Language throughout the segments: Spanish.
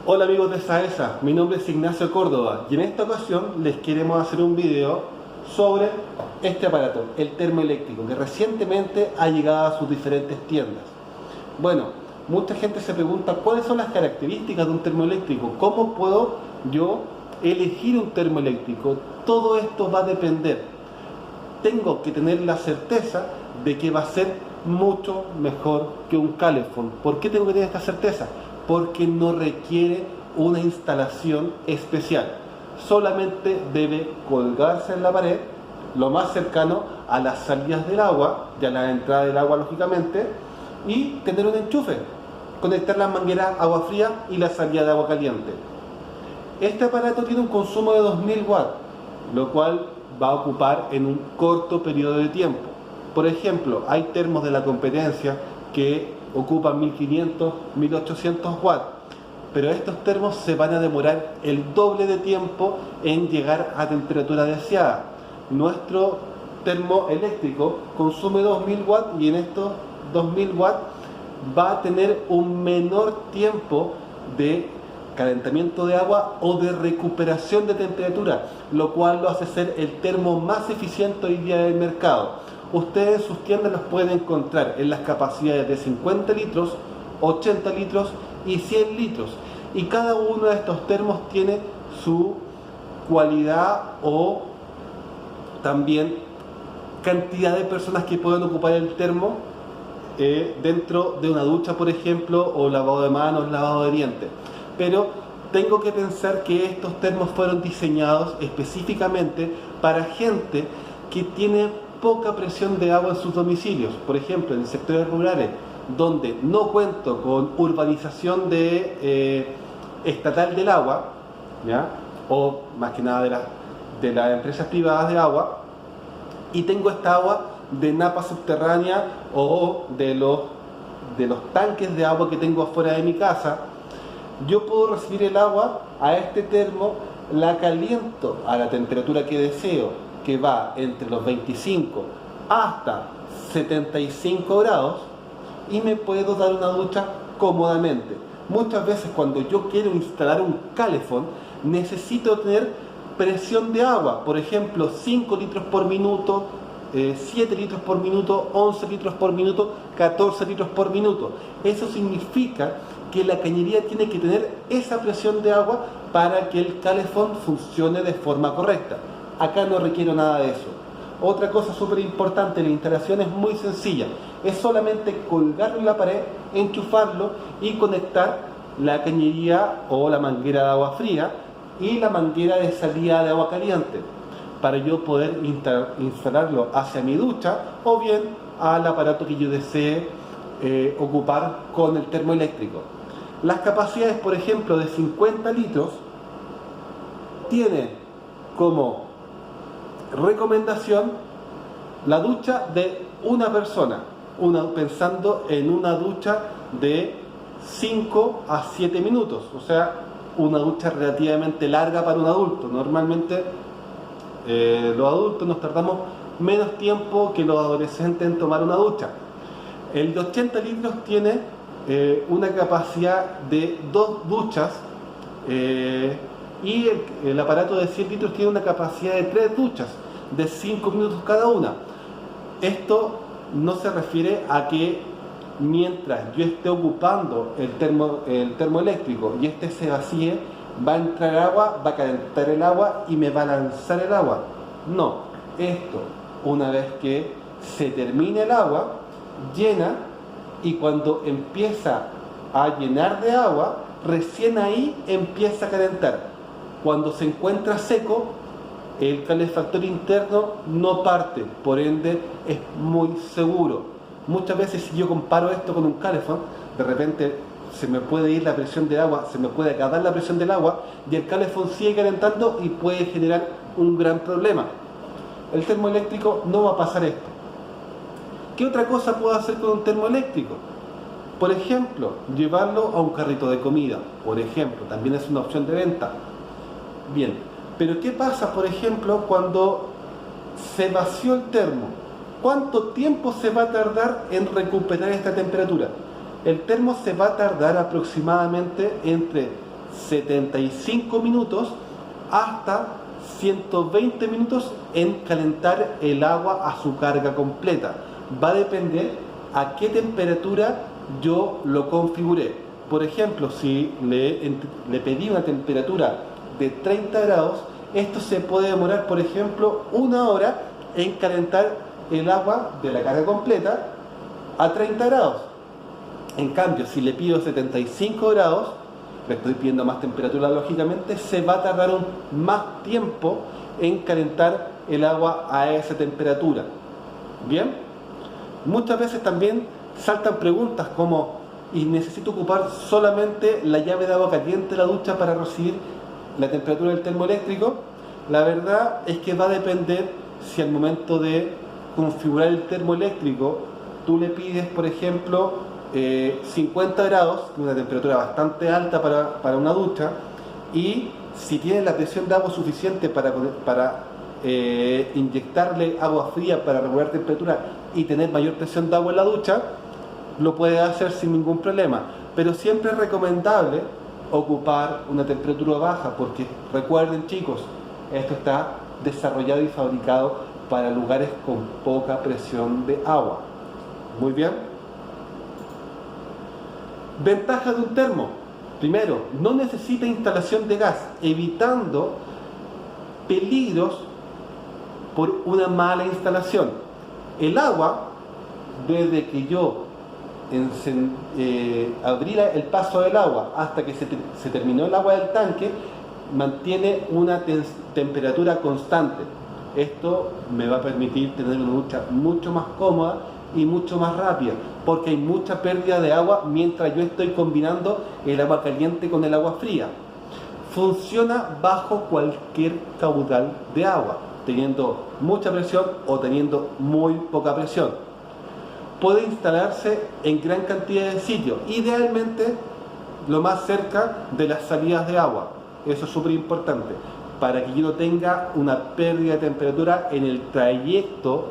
Hola amigos de Saesa, mi nombre es Ignacio Córdoba y en esta ocasión les queremos hacer un video sobre este aparato, el termoeléctrico, que recientemente ha llegado a sus diferentes tiendas. Bueno, mucha gente se pregunta cuáles son las características de un termoeléctrico, cómo puedo yo elegir un termoeléctrico. Todo esto va a depender. Tengo que tener la certeza de que va a ser mucho mejor que un calefón. ¿Por qué tengo que tener esta certeza? Porque no requiere una instalación especial. Solamente debe colgarse en la pared, lo más cercano a las salidas del agua, y a la entrada del agua lógicamente, y tener un enchufe, conectar la manguera agua fría y la salida de agua caliente. Este aparato tiene un consumo de 2000 watts, lo cual va a ocupar en un corto periodo de tiempo. Por ejemplo, hay termos de la competencia que ocupan 1500, 1800 watts, pero estos termos se van a demorar el doble de tiempo en llegar a temperatura deseada. Nuestro termoeléctrico consume 2000 watts y en estos 2000 watts va a tener un menor tiempo de calentamiento de agua o de recuperación de temperatura, lo cual lo hace ser el termo más eficiente hoy día del mercado. Ustedes en sus tiendas los pueden encontrar en las capacidades de 50 litros, 80 litros y 100 litros. Y cada uno de estos termos tiene su cualidad o también cantidad de personas que pueden ocupar el termo dentro de una ducha, por ejemplo, o lavado de manos, lavado de dientes. Pero tengo que pensar que estos termos fueron diseñados específicamente para gente que tiene poca presión de agua en sus domicilios. Por ejemplo, en sectores rurales, donde no cuento con urbanización estatal del agua, ¿ya? O más que nada de las empresas privadas de agua, y tengo esta agua de napa subterránea o de los tanques de agua que tengo afuera de mi casa. Yo puedo recibir el agua a este termo, la caliento a la temperatura que deseo, que va entre los 25 hasta 75 grados, y me puedo dar una ducha cómodamente. Muchas veces cuando yo quiero instalar un calefón, necesito tener presión de agua, por ejemplo 5 litros por minuto, 7 litros por minuto, 11 litros por minuto, 14 litros por minuto. Eso significa que la cañería tiene que tener esa presión de agua para que el calefón funcione de forma correcta. Acá no requiero nada de eso. Otra cosa súper importante, la instalación es muy sencilla. Es solamente colgarlo en la pared, enchufarlo y conectar la cañería o la manguera de agua fría y la manguera de salida de agua caliente, para yo poder instalarlo hacia mi ducha o bien al aparato que yo desee ocupar con el termoeléctrico. Las capacidades, por ejemplo, de 50 litros tiene como recomendación la ducha de una persona, pensando en una ducha de 5 a 7 minutos, o sea, una ducha relativamente larga para un adulto. Normalmente los adultos nos tardamos menos tiempo que los adolescentes en tomar una ducha. El de 80 litros tiene una capacidad de 2 duchas y el aparato de 100 litros tiene una capacidad de 3 duchas de 5 minutos cada una. Esto no se refiere a que mientras yo esté ocupando el termoeléctrico y este se vacíe, va a entrar agua, va a calentar el agua y me va a lanzar el agua. No, esto una vez que se termine el agua, llena, y cuando empieza a llenar de agua, recién ahí empieza a calentar. Cuando se encuentra seco, el calefactor interno no parte, por ende es muy seguro. Muchas veces, si yo comparo esto con un calefón, de repente se me puede ir la presión del agua, se me puede acabar la presión del agua y el calefón sigue calentando y puede generar un gran problema. El termoeléctrico no va a pasar esto. ¿Qué otra cosa puedo hacer con un termoeléctrico? Por ejemplo, llevarlo a un carrito de comida, por ejemplo, también es una opción de venta. Bien, pero ¿qué pasa, por ejemplo, cuando se vació el termo? ¿Cuánto tiempo se va a tardar en recuperar esta temperatura? El termo se va a tardar aproximadamente entre 75 minutos hasta 120 minutos en calentar el agua a su carga completa. Va a depender a qué temperatura yo lo configuré. Por ejemplo, si le pedí una temperatura de 30 grados, esto se puede demorar, por ejemplo, 1 hora en calentar el agua de la carga completa a 30 grados. En cambio, si le pido 75 grados, le estoy pidiendo más temperatura lógicamente, se va a tardar más tiempo en calentar el agua a esa temperatura. Bien, muchas veces también saltan preguntas como: ¿y necesito ocupar solamente la llave de agua caliente de la ducha para recibir la temperatura del termoeléctrico? La verdad es que va a depender si al momento de configurar el termoeléctrico tú le pides, por ejemplo, 50 grados, una temperatura bastante alta para una ducha, y si tienes la presión de agua suficiente para inyectarle agua fría para regular temperatura y tener mayor presión de agua en la ducha, lo puedes hacer sin ningún problema. Pero siempre es recomendable ocupar una temperatura baja, porque recuerden, chicos, esto está desarrollado y fabricado para lugares con poca presión de agua. Muy bien. Ventajas de un termo. Primero, no necesita instalación de gas, evitando peligros por una mala instalación. El agua, desde que yo abrí el paso del agua hasta que se terminó el agua del tanque, mantiene una temperatura constante. Esto me va a permitir tener una ducha mucho más cómoda y mucho más rápida, porque hay mucha pérdida de agua mientras yo estoy combinando el agua caliente con el agua fría. Funciona bajo cualquier caudal de agua, teniendo mucha presión o teniendo muy poca presión. Puede instalarse en gran cantidad de sitios, idealmente lo más cerca de las salidas de agua. Eso es súper importante, para que yo no tenga una pérdida de temperatura en el trayecto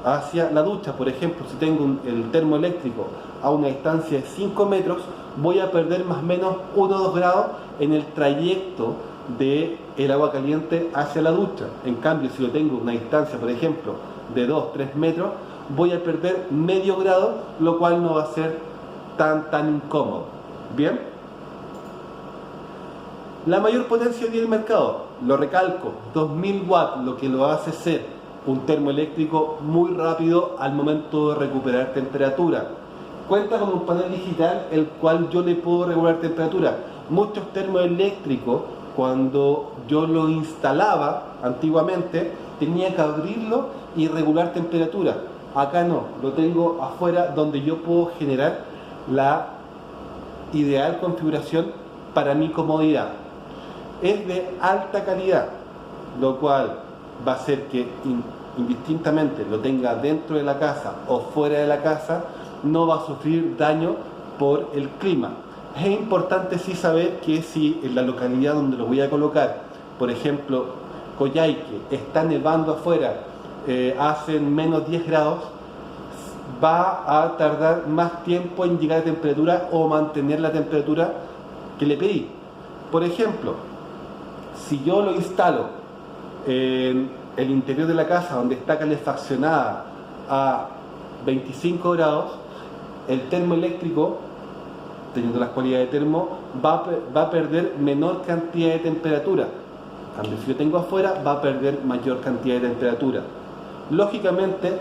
hacia la ducha. Por ejemplo, si tengo el termoeléctrico a una distancia de 5 metros, voy a perder más o menos 1 o 2 grados en el trayecto del agua caliente hacia la ducha. En cambio, si yo tengo una distancia, por ejemplo, de 2-3 metros, voy a perder medio grado, lo cual no va a ser tan incómodo. Bien. La mayor potencia del mercado, lo recalco, 2000 watts, lo que lo hace ser un termoeléctrico muy rápido al momento de recuperar temperatura. Cuenta con un panel digital el cual yo le puedo regular temperatura. Muchos termoeléctricos, cuando yo lo instalaba antiguamente, tenía que abrirlo y regular temperatura. Acá no, lo tengo afuera, donde yo puedo generar la ideal configuración para mi comodidad. Es de alta calidad, lo cual va a hacer que indistintamente lo tenga dentro de la casa o fuera de la casa, no va a sufrir daño por el clima. Es importante sí saber que si en la localidad donde lo voy a colocar, por ejemplo Coyhaique, está nevando afuera, hacen menos 10 grados, va a tardar más tiempo en llegar a temperatura o mantener la temperatura que le pedí. Por ejemplo, si yo lo instalo en el interior de la casa, donde está calefaccionada a 25 grados, el termoeléctrico, teniendo las cualidades de termo, va a perder menor cantidad de temperatura. Cuando si lo tengo afuera, va a perder mayor cantidad de temperatura. Lógicamente,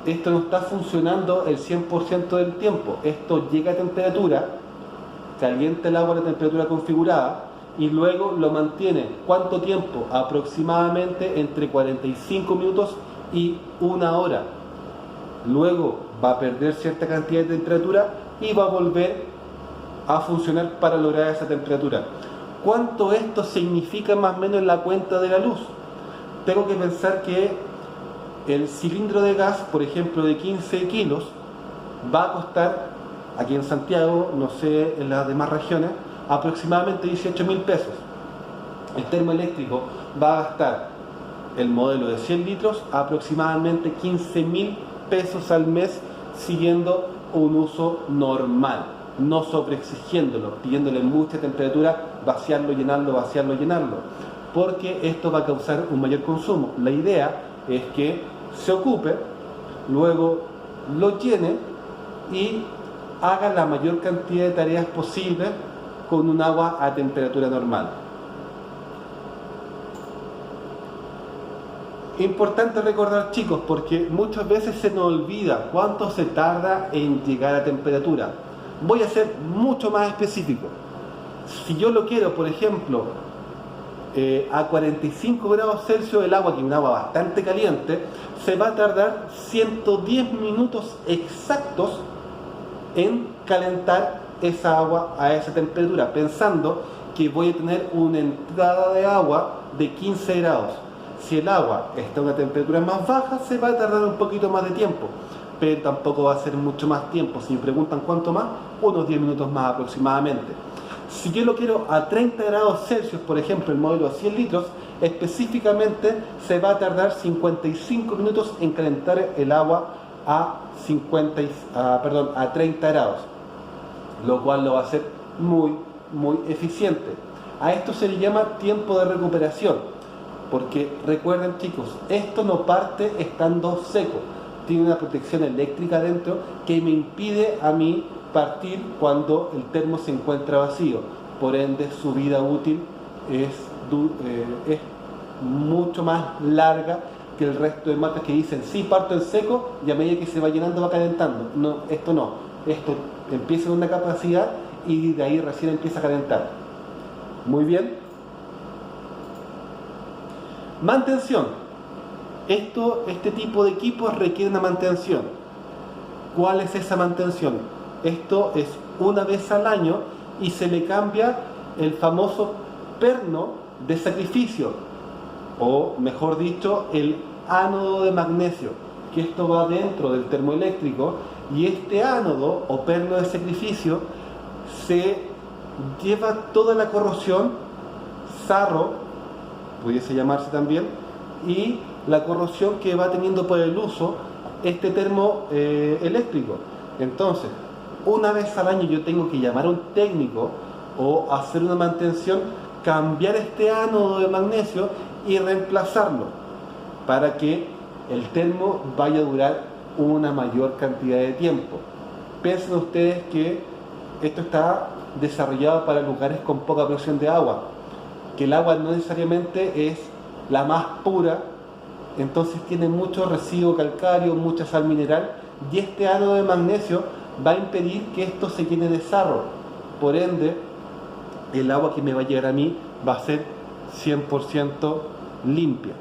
esto no está funcionando el 100% del tiempo. Esto llega a temperatura, calienta el agua a la temperatura configurada, y luego lo mantiene. ¿Cuánto tiempo? Aproximadamente entre 45 minutos y 1 hora. Luego va a perder cierta cantidad de temperatura y va a volver a funcionar para lograr esa temperatura. ¿Cuánto esto significa más o menos en la cuenta de la luz? Tengo que pensar que el cilindro de gas, por ejemplo, de 15 kilos, va a costar, aquí en Santiago, no sé en las demás regiones, aproximadamente 18.000 pesos. El termoeléctrico va a gastar, el modelo de 100 litros, aproximadamente 15.000 pesos al mes, siguiendo un uso normal. no sobreexigiéndolo, pidiéndole mucha temperatura, vaciarlo, llenarlo, porque esto va a causar un mayor consumo. La idea es que se ocupe, luego lo llene y haga la mayor cantidad de tareas posibles con un agua a temperatura normal. Importante recordar, chicos, porque muchas veces se nos olvida cuánto se tarda en llegar a temperatura. Voy a ser mucho más específico. Si yo lo quiero, por ejemplo, a 45 grados Celsius el agua, que es un agua bastante caliente, se va a tardar 110 minutos exactos en calentar esa agua a esa temperatura, pensando que voy a tener una entrada de agua de 15 grados. Si el agua está a una temperatura más baja, se va a tardar un poquito más de tiempo, pero tampoco va a ser mucho más tiempo. Si me preguntan cuánto más, unos 10 minutos más aproximadamente. Si yo lo quiero a 30 grados Celsius, por ejemplo, el modelo a 100 litros, específicamente se va a tardar 55 minutos en calentar el agua a 30 grados, lo cual lo va a hacer muy eficiente. A esto se le llama tiempo de recuperación, porque recuerden, chicos, esto no parte estando seco, tiene una protección eléctrica dentro que me impide a mí partir cuando el termo se encuentra vacío. Por ende, su vida útil es mucho más larga que el resto de marcas que dicen sí, parto en seco y a medida que se va llenando va calentando. No, esto empieza en una capacidad y de ahí recién empieza a calentar. Muy bien. Mantención. Este tipo de equipos requiere una mantención. ¿Cuál es esa mantención? Esto es una vez al año y se le cambia el famoso perno de sacrificio, o mejor dicho, el ánodo de magnesio, que esto va dentro del termoeléctrico, y este ánodo o perno de sacrificio se lleva toda la corrosión, sarro, pudiese llamarse también, y la corrosión que va teniendo por el uso este termoeléctrico. Entonces, una vez al año yo tengo que llamar a un técnico o hacer una mantención, cambiar este ánodo de magnesio y reemplazarlo para que el termo vaya a durar una mayor cantidad de tiempo. Piensen ustedes que esto está desarrollado para lugares con poca presión de agua, que el agua no necesariamente es la más pura, entonces tiene mucho residuo calcáreo, mucha sal mineral, y este ánodo de magnesio va a impedir que esto se llene de sarro. Por ende, el agua que me va a llegar a mí va a ser 100% limpia.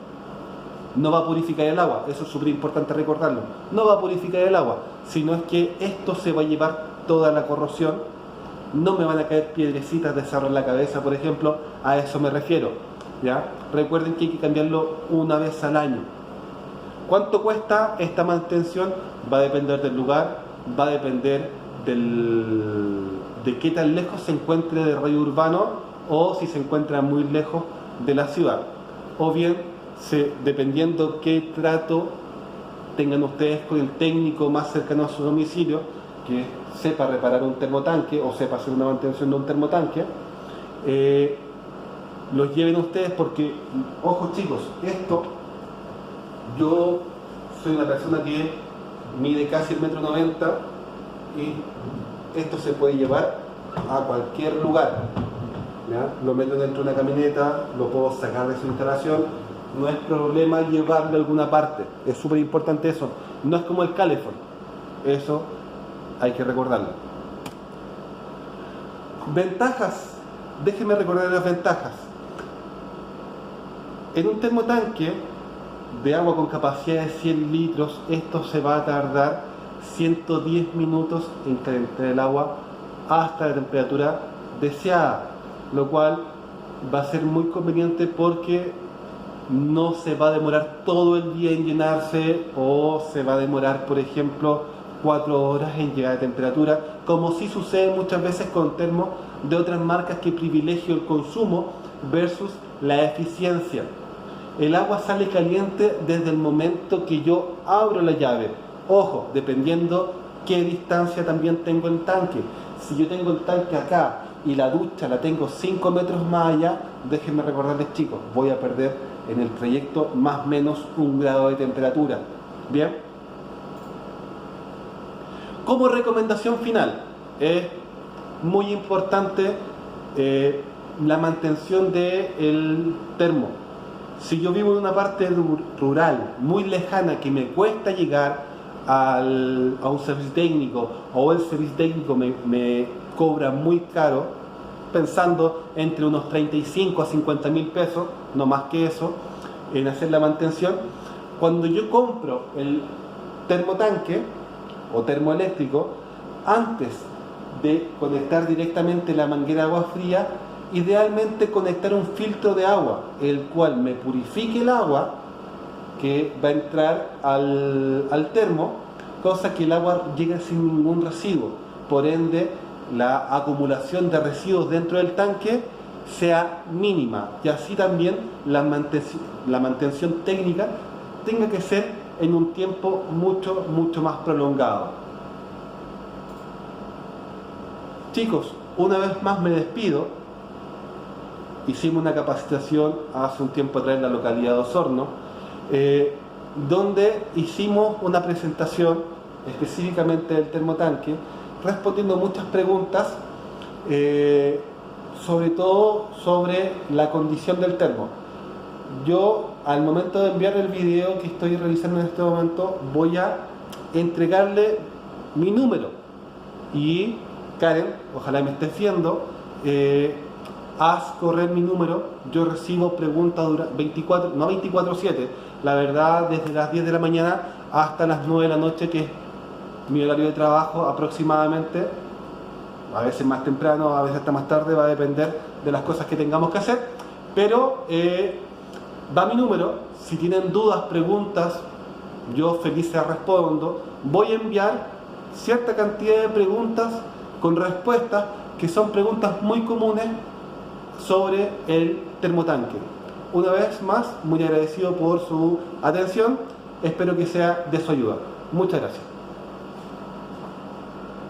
No va a purificar el agua, eso es súper importante recordarlo. No va a purificar el agua, sino es que esto se va a llevar toda la corrosión. No me van a caer piedrecitas de sarro en la cabeza, por ejemplo, a eso me refiero, ¿ya? Recuerden que hay que cambiarlo una vez al año. ¿Cuánto cuesta esta mantención? Va a depender del lugar, va a depender de qué tan lejos se encuentre del radio urbano o si se encuentra muy lejos de la ciudad. O bien, dependiendo qué trato tengan ustedes con el técnico más cercano a su domicilio, que sepa reparar un termotanque o sepa hacer una mantención de un termotanque, los lleven ustedes, porque, ojo chicos, yo soy una persona que mide casi 1,90 m y esto se puede llevar a cualquier lugar, ¿ya? Lo meto dentro de una camioneta, lo puedo sacar de su instalación, no es problema llevarlo a alguna parte, es súper importante eso, no es como el calefón, eso hay que recordarlo. Ventajas, déjenme recordar las ventajas. En un termotanque de agua con capacidad de 100 litros, esto se va a tardar 110 minutos en calentar el agua hasta la temperatura deseada, lo cual va a ser muy conveniente porque no se va a demorar todo el día en llenarse, o se va a demorar, por ejemplo, 4 horas en llegar a temperatura, como sí sucede muchas veces con termos de otras marcas que privilegio el consumo versus la eficiencia. El agua sale caliente desde el momento que yo abro la llave. Ojo, dependiendo qué distancia también tengo el tanque. Si yo tengo el tanque acá y la ducha la tengo 5 metros más allá, déjenme recordarles, chicos, voy a perder en el trayecto más o menos 1 grado de temperatura. Bien. Como recomendación final, es muy importante la mantención del termo. Si yo vivo en una parte rural muy lejana que me cuesta llegar a un servicio técnico, o el servicio técnico me cobra muy caro, pensando entre unos 35 a 50 mil pesos, no más que eso, en hacer la mantención, cuando yo compro el termotanque o termoeléctrico, antes de conectar directamente la manguera de agua fría, idealmente conectar un filtro de agua, el cual me purifique el agua que va a entrar al termo, cosa que el agua llegue sin ningún residuo. Por ende, la acumulación de residuos dentro del tanque sea mínima, y así también la mantención técnica tenga que ser en un tiempo mucho más prolongado. Chicos, una vez más me despido. Hicimos una capacitación hace un tiempo atrás en la localidad de Osorno, donde hicimos una presentación específicamente del termotanque, respondiendo muchas preguntas, sobre todo sobre la condición del termo. Yo, al momento de enviar el video que estoy realizando en este momento, voy a entregarle mi número. Y Karen, ojalá me estés viendo, haz correr mi número. Yo recibo preguntas 24/7, la verdad, desde las 10 de la mañana hasta las 9 de la noche, que es mi horario de trabajo aproximadamente. A veces más temprano, a veces hasta más tarde, va a depender de las cosas que tengamos que hacer, pero va mi número. Si tienen dudas, preguntas, yo feliz se respondo. Voy a enviar cierta cantidad de preguntas con respuestas que son preguntas muy comunes sobre el termotanque. Una vez más, muy agradecido por su atención, espero que sea de su ayuda. Muchas gracias.